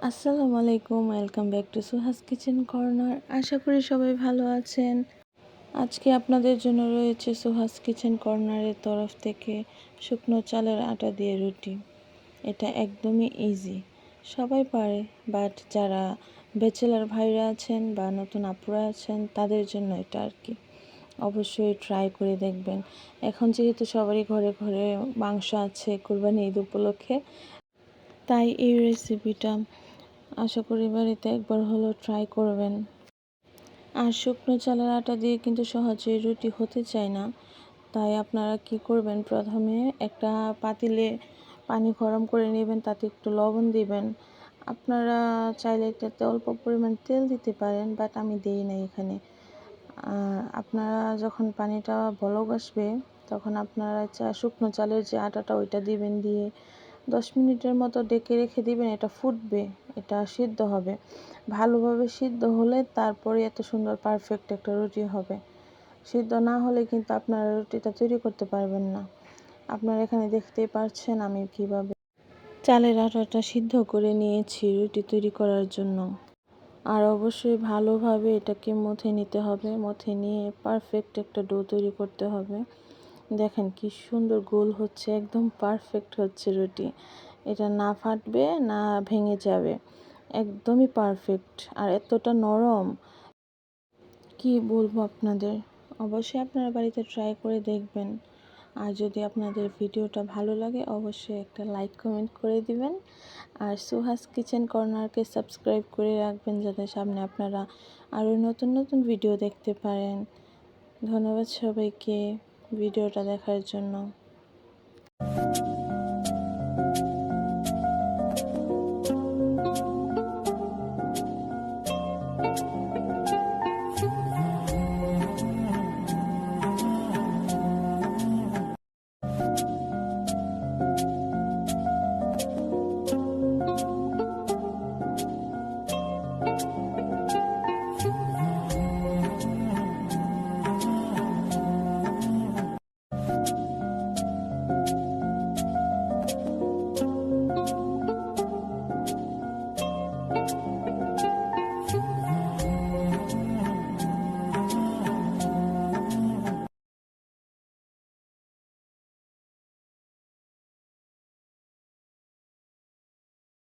আসসালামু আলাইকুম, welcome back to Suhas kitchen corner. আশা করি সবাই ভালো আছেন। আজকে আপনাদের জন্য রয়েছে সুহাস কিচেন কর্নারের তরফ থেকে শুকনো চালের আটা দিয়ে রুটি। এটা একদমই ইজি, সবাই পারে, বাট যারা ব্যাচেলার ভাইরা আছেন বা নতুন আপুরা আছেন তাদের জন্য এটা আর কি। অবশ্যই ট্রাই করে দেখবেন। এখন যেহেতু সবারই ঘরে ঘরে মাংস আছে কুরবানি ঈদ উপলক্ষে, তাই এই রেসিপিটা আশা করি বাড়িতে একবার হলো ট্রাই করবেন। আর শুকনো চালের আটা দিয়ে কিন্তু সহজেই রুটি হতে চায় না, তাই আপনারা কি করবেন, প্রথমে একটা পাতিলে পানি গরম করে নেবেন, তাতে একটু লবণ দিবেন। আপনারা চাইলে এটাতে অল্প পরিমাণ তেল দিতে পারেন, বাট আমি দিই না এখানে। আপনারা যখন পানিটা বলক আসবে তখন আপনারা শুকনো চালের যে আটাটা ওইটা দিবেন, দিয়ে 10 মিনিটের মতো ডেকে রেখে দিবেন। এটা ফুটবে, এটা সিদ্ধ হবে। ভালোভাবে সিদ্ধ হলে তারপরে এত সুন্দর পারফেক্ট একটা রুটি হবে। সিদ্ধ না হলে কিন্তু আপনারা রুটিটা তৈরি করতে পারবেন না। আপনারা এখানে দেখতেই পাচ্ছেন আমি কিভাবে চালের আটাটা সিদ্ধ করে নিয়েছি রুটি তৈরি করার জন্য। আর অবশ্যই ভালোভাবে এটাকে মথে নিতে হবে। মথে নিয়ে পারফেক্ট একটা ডো তৈরি করতে হবে। দেখেন কি সুন্দর গোল হচ্ছে, একদম পারফেক্ট হচ্ছে রুটি। এটা না ফাটবে না ভেঙে যাবে, একদমই পারফেক্ট। আর এতটা নরম, কি বলবো আপনাদের। অবশ্যই আপনারা বাড়িতে ট্রাই করে দেখবেন। আর যদি আপনাদের ভিডিওটা ভালো লাগে অবশ্যই একটা লাইক কমেন্ট করে দিবেন। আর সুহাস কিচেন কর্নারকে সাবস্ক্রাইব করে রাখবেন, যাতে সামনে আপনারা আরও নতুন নতুন ভিডিও দেখতে পারেন। ধন্যবাদ সবাইকে ভিডিওটা দেখার জন্য।